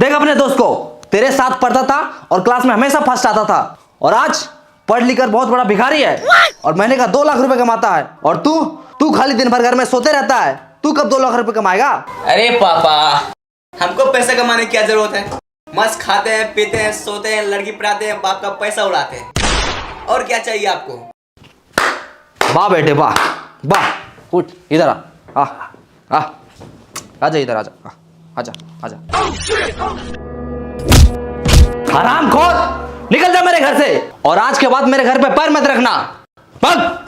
देख अपने दोस्त को, तेरे साथ पढ़ता था और क्लास में हमेशा फर्स्ट आता था, और आज पढ़ लिख कर बहुत बड़ा भिखारी है और महीने का 2 लाख रुपए कमाता है। और तू खाली दिन भर घर में सोते रहता है। तू कब 2 लाख रुपए कमाएगा? अरे पापा, हमको पैसा कमाने की क्या जरूरत है? मस्त खाते हैं, पीते हैं, सोते हैं, लड़की पढ़ाते हैं, बाप का पैसा उड़ाते हैं। और क्या चाहिए आपको? वाह बेटे वाह वाह। उठ इधर आ आजा इधर आजा आजा आजा। हरामखोर, निकल जा मेरे घर से, और आज के बाद मेरे घर पे पैर मत रखना। भाग।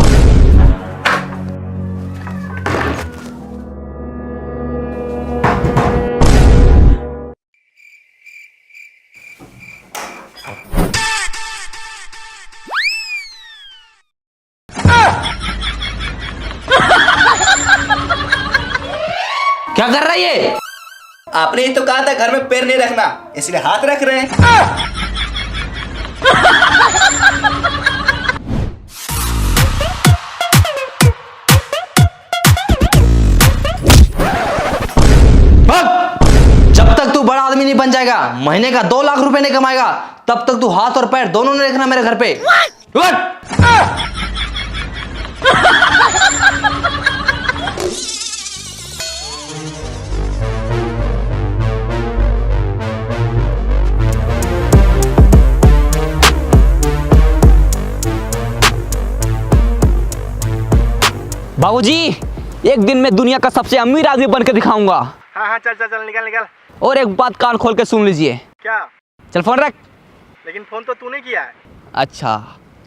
क्या कर रहा है ये? आपने ही तो कहा था घर में पैर नहीं रखना, इसलिए हाथ रख रहे हैं। जब तक तू बड़ा आदमी नहीं बन जाएगा, महीने का 2 लाख रुपए नहीं कमाएगा, तब तक तू हाथ और पैर दोनों नहीं रखना मेरे घर पे। बाबूजी, एक दिन मैं दुनिया का सबसे अमीर आदमी बनकर दिखाऊंगा। हाँ चल निकल। और एक बात कान खोल के सुन लीजिए। क्या? चल फोन रख। लेकिन फोन तो तूने किया है। अच्छा,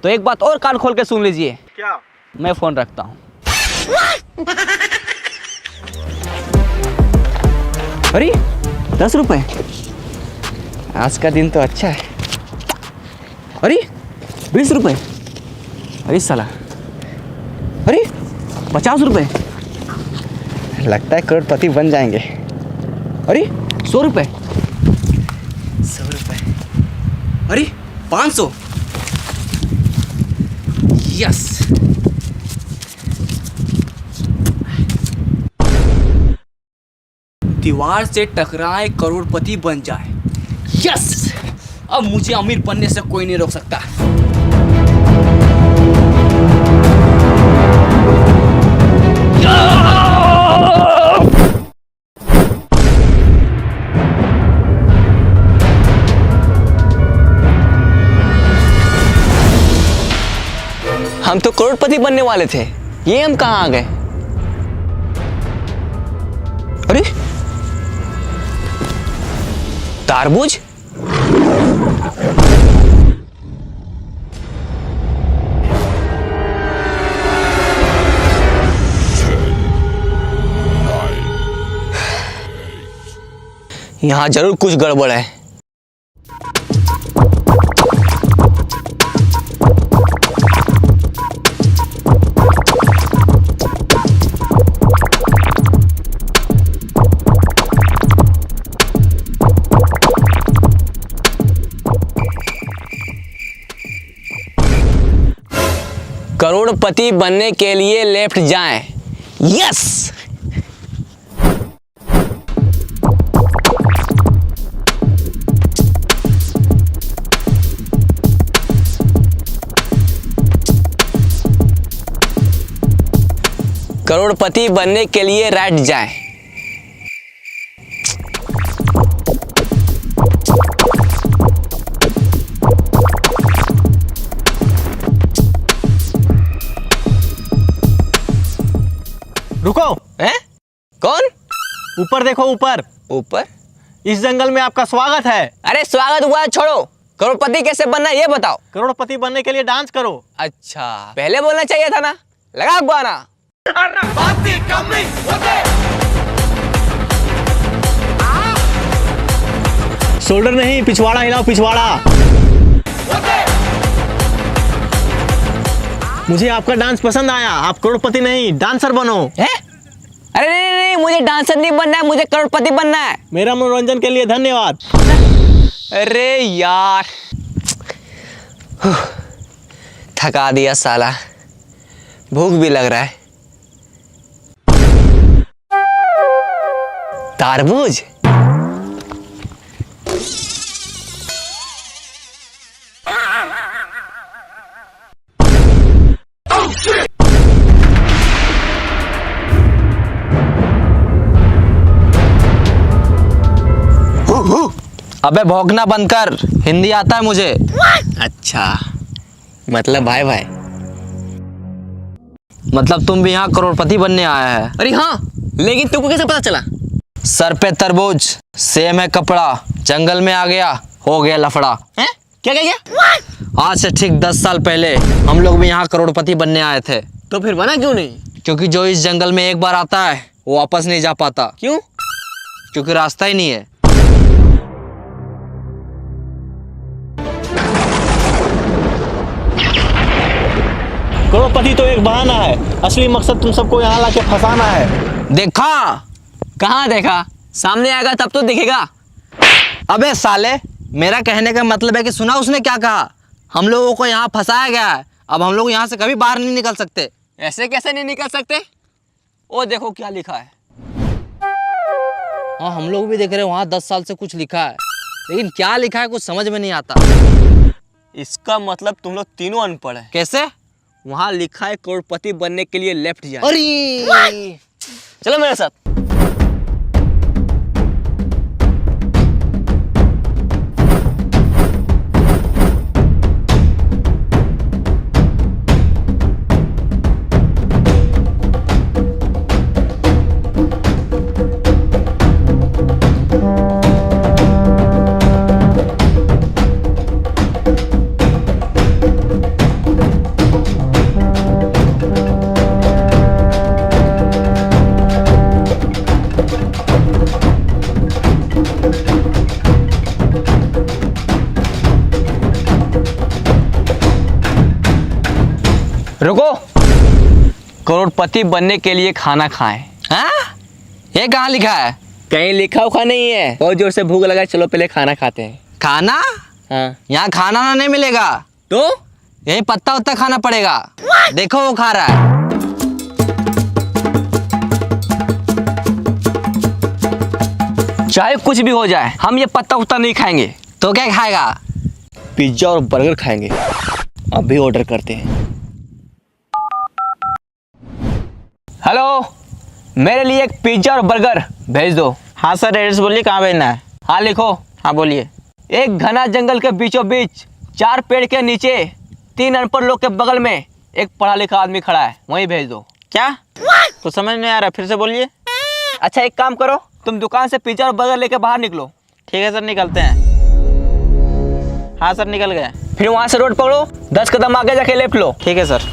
तो एक बात और कान खोल के सुन लीजिए। क्या? मैं फोन रखता हूँ। अरे 10 रुपए, आज का दिन तो अच्छा है। अरे 20 रुपए, अरे साला, अरे 50 रुपए, लगता है करोड़पति बन जाएंगे। अरे 100 रुपए, 100 रुपए, अरे 500, यस। दीवार से टकराए करोड़पति बन जाए, यस। अब मुझे अमीर बनने से कोई नहीं रोक सकता। हम तो करोड़पति बनने वाले थे, ये हम कहाँ आ गए? अरे तारबूज, यहाँ जरूर कुछ गड़बड़ है। करोड़पति बनने के लिए लेफ्ट जाएं, यस। करोड़पति बनने के लिए राइट जाएं। रुको। हैं? कौन? ऊपर देखो, ऊपर। ऊपर? इस जंगल में आपका स्वागत है। अरे स्वागत हुआ छोड़ो, करोड़पति कैसे बनना है ये बताओ। करोड़पति बनने के लिए डांस करो। अच्छा, पहले बोलना चाहिए था ना। लगा गाना। शोल्डर नहीं, पिछवाड़ा हिलाओ, पिछवाड़ा। मुझे आपका डांस पसंद आया। आप करोड़पति नहीं, डांसर बनो। है? अरे नहीं, मुझे डांसर नहीं बनना है, मुझे करोड़पति बनना है। मेरा मनोरंजन के लिए धन्यवाद। अरे यार, थका दिया साला, भूख भी लग रहा है। तारबूज, अबे भौंकना बंद कर, हिंदी आता है मुझे। अच्छा, मतलब भाई भाई। मतलब तुम भी यहाँ करोड़पति बनने आया है? अरे हाँ, लेकिन तुमको कैसे पता चला? सर पे तरबूज, सेम है कपड़ा, जंगल में आ गया, हो गया लफड़ा। हैं? क्या क्या क्या? आज से ठीक 10 साल पहले हम लोग भी यहाँ करोड़पति बनने आए थे। तो फिर बना क्यों नहीं? क्योंकि जो इस जंगल में एक बार आता है वो वापस नहीं जा पाता। क्यों? क्योंकि रास्ता ही नहीं है। करोड़पति तो एक बहाना है, असली मकसद तुम सबको यहाँ लाके फंसाना है। देखा? कहाँ देखा? सामने आएगा तब तो दिखेगा। अबे साले, मेरा कहने का मतलब है कि सुना उसने क्या कहा? हम लोगों को यहाँ फंसाया गया है, अब हम लोग यहाँ से कभी बाहर नहीं निकल सकते। ऐसे कैसे नहीं निकल सकते? ओ देखो क्या लिखा है। हाँ, हम लोग भी देख रहे हैं वहाँ 10 साल से कुछ लिखा है, लेकिन क्या लिखा है कुछ समझ में नहीं आता। इसका मतलब तुम लोग तीनों अनपढ़ हैं। कैसे? वहाँ लिखा है करोड़पति बनने के लिए लेफ्ट जाए। अरे चलो मेरे साथ। रुको, करोड़पति बनने के लिए खाना खाएं। हाँ? ये कहाँ लिखा है? कहीं लिखा उखा नहीं है। बहुत जोर से भूख लगा है, चलो पहले खाना खाते हैं। खाना? हाँ। यहाँ खाना ना नहीं मिलेगा, तो यही पत्ता उत्ता खाना पड़ेगा। देखो वो खा रहा है। चाहे कुछ भी हो जाए, हम ये पत्ता उत्ता नहीं खाएंगे। तो क्या खाएगा? पिज्जा और बर्गर खाएंगे। अभी ऑर्डर करते हैं। हेलो, मेरे लिए एक पिज्जा और बर्गर भेज दो। हाँ सर, एड्रेस बोलिए, कहाँ भेजना है? हाँ लिखो। हाँ बोलिए। एक घना जंगल के बीचों बीच 4 पेड़ के नीचे 3 अनपढ़ लोग के बगल में एक पढ़ा लिखा आदमी खड़ा है, वहीं भेज दो। क्या? तो समझ नहीं आ रहा, फिर से बोलिए। अच्छा एक काम करो, तुम दुकान से पिज्जा और बर्गर लेके बाहर निकलो। ठीक है सर, निकलते हैं। हाँ सर, निकल गए। फिर वहां से रोड पकड़ो, 10 कदम आगे जाके लेफ्ट लो। ठीक है सर।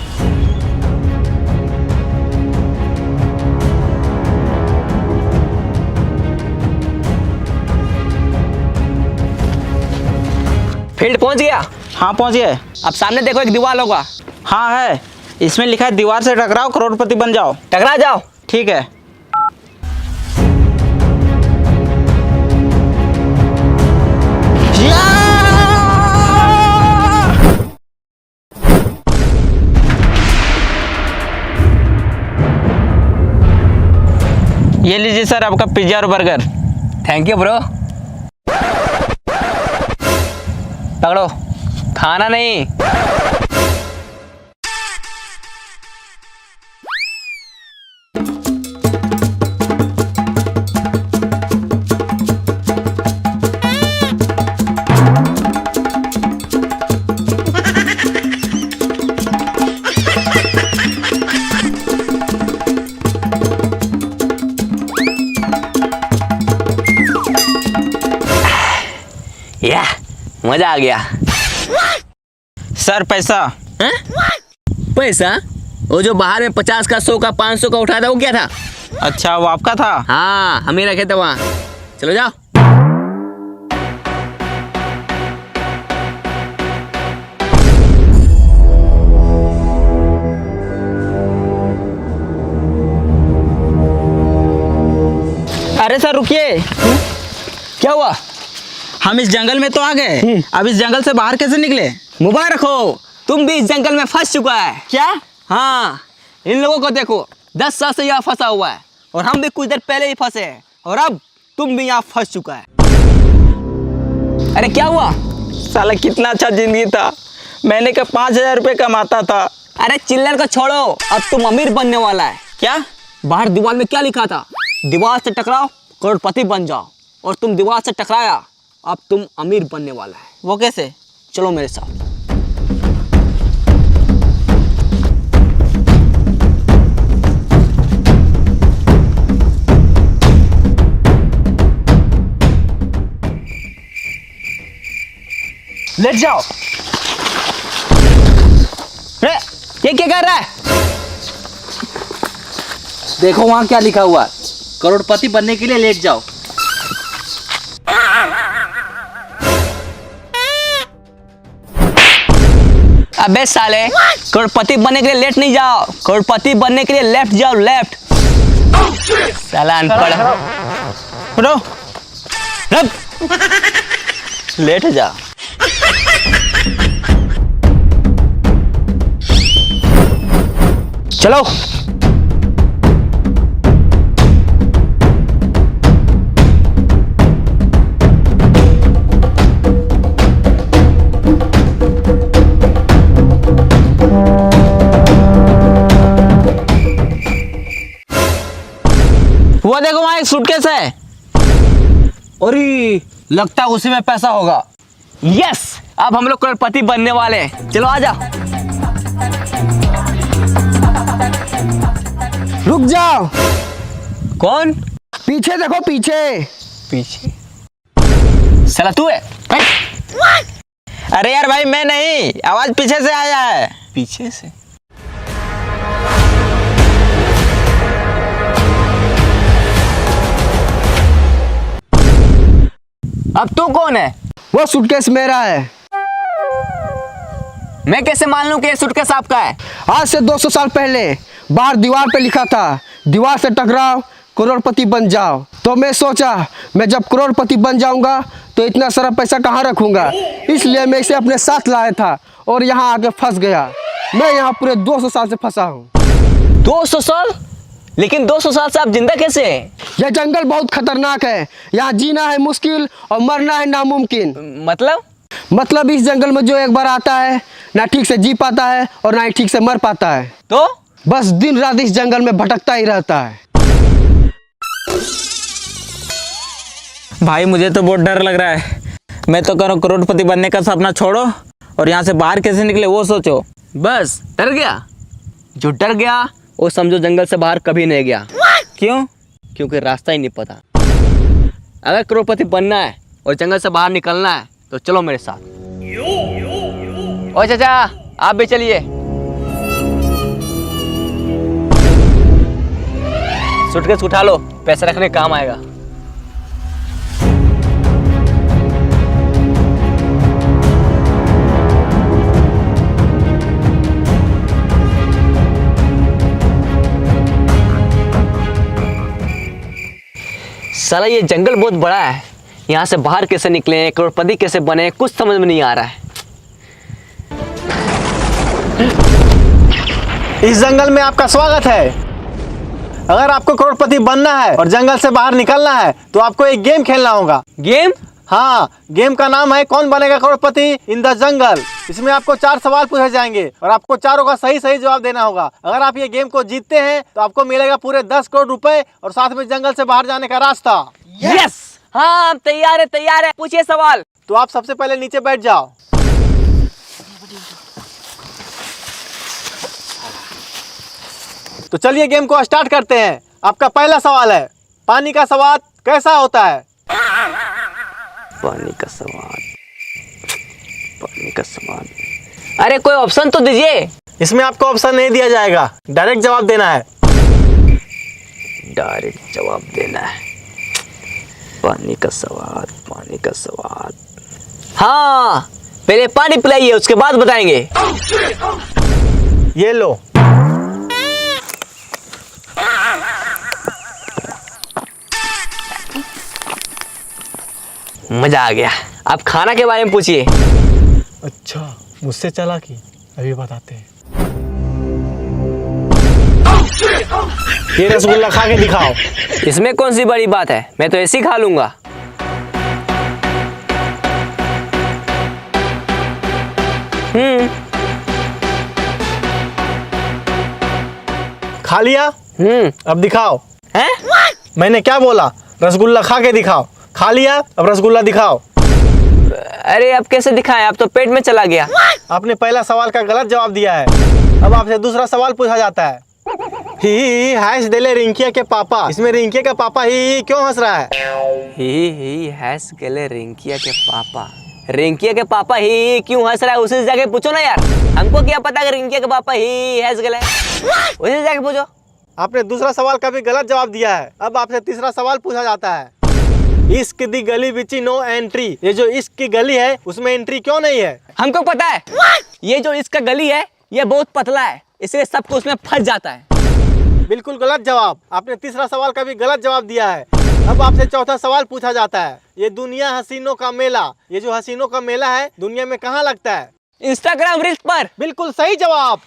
फील्ड पहुंच गया। हाँ पहुँच गए। अब सामने देखो एक दीवार होगा, हाँ है, इसमें लिखा है दीवार से टकराओ करोड़पति बन जाओ। टकरा जाओ। ठीक है। ये लीजिए सर आपका पिज्जा और बर्गर। Thank you bro. पकड़ो, खाना नहीं। या मजा आ गया। सर पैसा। हैं? पैसा? वो जो बाहर में 50 का, 100 का, 500 का उठाया था, वो क्या था? अच्छा, वो आपका था? हाँ, हम ही रखे थे वहाँ। चलो जाओ। अरे सर रुकिए। क्या हुआ? हम इस जंगल में तो आ गए, अब इस जंगल से बाहर कैसे निकले? मुबारक हो, तुम भी इस जंगल में फंस चुका है। क्या? हाँ, इन लोगों को देखो, 10 साल से यहाँ फंसा हुआ है, और हम भी कुछ देर पहले ही फंसे हैं, और अब तुम भी यहाँ फंस चुका है। अरे क्या हुआ? साला कितना अच्छा जिंदगी था, महीने का 5,000 रुपये कमाता था। अरे चिल्लर को छोड़ो, अब तुम अमीर बनने वाला है। क्या? बाहर दीवार में क्या लिखा था? दीवार से टकराओ करोड़पति बन जाओ, और तुम दीवार से टकराया अब तुम अमीर बनने वाला है। वो कैसे? चलो मेरे साथ। लेट जाओ। रे, ये क्या कर रहा है? देखो वहां क्या लिखा हुआ है, करोड़पति बनने के लिए लेट जाओ। अबे साले, करोड़पति बनने के लिए लेट नहीं जाओ, करोड़पति बनने के लिए लेफ्ट जाओ, लेफ्ट। साला अनपढ़। उठो। रब। लेट जा। चलो। वो देखो वहां एक सूटकेस है। अरे लगता है उसी में पैसा होगा। यस, अब हम लोग करोड़पति बनने वाले हैं। चलो आजा। रुक जाओ, कौन? पीछे देखो पीछे। पीछे? साला तू है? अरे यार भाई मैं नहीं, आवाज पीछे से आया है। पीछे से? अब तू कौन है? वो सूटकेस मेरा है। मैं कैसे मान लूं कि ये सूटकेस आपका है? आज से 200 साल पहले बाहर दीवार पे लिखा था, दीवार से टकराओ करोड़पति बन जाओ। तो मैं सोचा मैं जब करोड़पति बन जाऊंगा तो इतना सारा पैसा कहाँ रखूंगा, इसलिए मैं इसे अपने साथ लाया था और यहाँ आके फंस गया। मैं यहाँ पूरे 200 साल से फंसा हूँ। 200 साल? लेकिन 200 साल से आप जिंदा कैसे हैं? यह जंगल बहुत खतरनाक है, यहाँ जीना है मुश्किल और मरना है नामुमकिन। मतलब इस जंगल में जो एक बार आता है ना ठीक से जी पाता है और ना ही ठीक से मर पाता है, तो बस दिन रात इस जंगल में भटकता ही रहता है। भाई मुझे तो बहुत डर लग रहा है। मैं तो करो करोड़पति बनने का सपना छोड़ो और यहाँ से बाहर कैसे निकले वो सोचो। बस डर गया? जो डर गया वो समझो जंगल से बाहर कभी नहीं गया। क्यों? क्योंकि रास्ता ही नहीं पता। अगर करोड़पति बनना है और जंगल से बाहर निकलना है तो चलो मेरे साथ। ओ चाचा, आप भी चलिए। सूटकेस उठा लो, पैसे रखने काम आएगा। साला ये जंगल बहुत बड़ा है, यहाँ से बाहर कैसे निकले, करोड़पति कैसे बने, कुछ समझ में नहीं आ रहा है। इस जंगल में आपका स्वागत है। अगर आपको करोड़पति बनना है और जंगल से बाहर निकलना है तो आपको एक गेम खेलना होगा। गेम? हाँ, गेम का नाम है कौन बनेगा करोड़पति इन द जंगल। इसमें आपको 4 सवाल पूछे जाएंगे और आपको चारों का सही सही जवाब देना होगा। अगर आप ये गेम को जीतते हैं तो आपको मिलेगा पूरे 10 करोड़ रुपए और साथ में जंगल से बाहर जाने का रास्ता। यस! हाँ, हम तैयार है, तैयार है। पूछिए सवाल। तो आप सबसे पहले नीचे बैठ जाओ। तो चलिए गेम को स्टार्ट करते हैं। आपका पहला सवाल है, पानी का स्वाद कैसा होता है? पानी का स्वाद, पानी का स्वाद। अरे कोई ऑप्शन तो दीजिए। इसमें आपको ऑप्शन नहीं दिया जाएगा, डायरेक्ट जवाब देना है। डायरेक्ट जवाब देना है। पानी का स्वाद, पानी का स्वाद। हाँ, पहले पानी पिलाइए, उसके बाद बताएंगे। ये लो। मजा आ गया। आप खाना के बारे में पूछिए। अच्छा, मुझसे चालाकी, अभी बताते हैं। ये रसगुल्ला खा के दिखाओ। इसमें कौन सी बड़ी बात है, मैं तो ऐसे ही खा लूंगा। खा लिया? अब दिखाओ। हैं? मैंने क्या बोला? रसगुल्ला खा के दिखाओ। खा लिया, अब रसगुल्ला दिखाओ। अरे अब कैसे दिखाएं, अब तो पेट में चला गया। आपने पहला सवाल का गलत जवाब दिया है। अब आपसे दूसरा सवाल पूछा जाता है। ही हैश देले रिंकिया के पापा, इसमें रिंकिया का पापा ही क्यों हंस रहा है? ही हैस गेले रिंकिया के पापा। रिंकिया के पापा ही क्यों हंस रहा है, उसे जाके पूछो ना यार। हमको क्या पता कि रिंकिया के पापा ही हैस गेले, उसे जाके पूछो। आपने दूसरा सवाल का भी गलत जवाब दिया है। अब आपसे तीसरा सवाल पूछा जाता है। इश्क दी गली बिच नो एंट्री, ये जो इश्क की गली है उसमें एंट्री क्यों नहीं है? हमको पता है, ये जो इसका गली है ये बहुत पतला है, इसलिए सबको उसमें फंस जाता है। बिल्कुल गलत जवाब। आपने तीसरा सवाल का भी गलत जवाब दिया है। अब आपसे चौथा सवाल पूछा जाता है। ये दुनिया हसीनों का मेला, ये जो हसीनों का मेला है दुनिया में कहाँ लगता है? इंस्टाग्राम रील्स पर। बिल्कुल सही जवाब।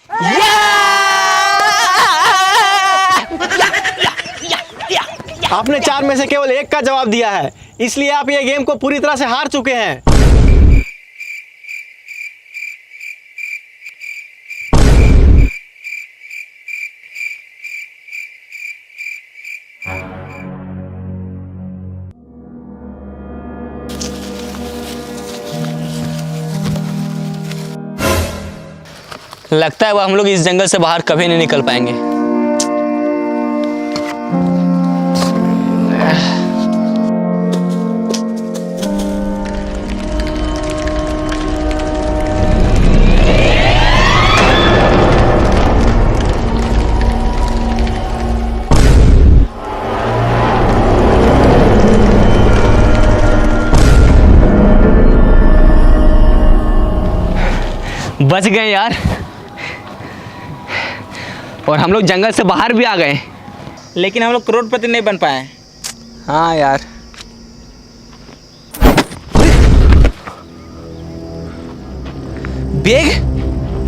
आपने 4 में से केवल 1 का जवाब दिया है, इसलिए आप ये गेम को पूरी तरह से हार चुके हैं। लगता है वो हम लोग इस जंगल से बाहर कभी नहीं निकल पाएंगे। बच गए यार, और हम लोग जंगल से बाहर भी आ गए। लेकिन हम लोग करोड़पति नहीं बन पाए। हाँ यार। बैग,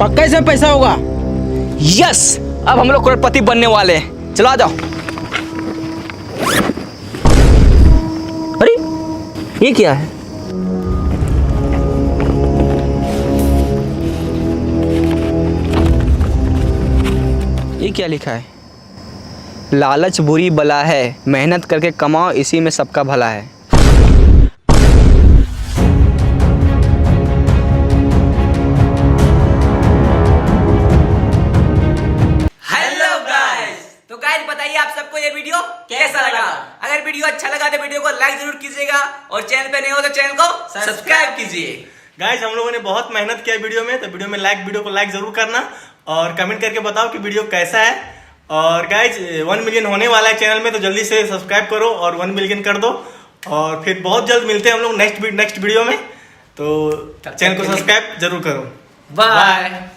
पक्का इसमें पैसा होगा। यस, अब हम लोग करोड़पति बनने वाले हैं। चलो आ जाओ। अरे ये क्या है? ये क्या लिखा है? लालच बुरी बला है, मेहनत करके कमाओ, इसी में सबका भला है। हेलो गाइस, तो गाइस बताइए आप सबको ये वीडियो कैसा लगा? अगर वीडियो अच्छा लगा तो वीडियो को लाइक जरूर कीजिएगा और चैनल पे नए हो तो चैनल को सब्सक्राइब कीजिए। गाइस हम लोगों ने बहुत मेहनत किया वीडियो में, तो वीडियो को लाइक जरूर करना और कमेंट करके बताओ कि वीडियो कैसा है। और गाइस 1 मिलियन होने वाला है चैनल में, तो जल्दी से सब्सक्राइब करो और 1 मिलियन कर दो। और फिर बहुत जल्द मिलते हैं हम लोग नेक्स्ट वीडियो में, तो चैनल को सब्सक्राइब जरूर करो। बाय।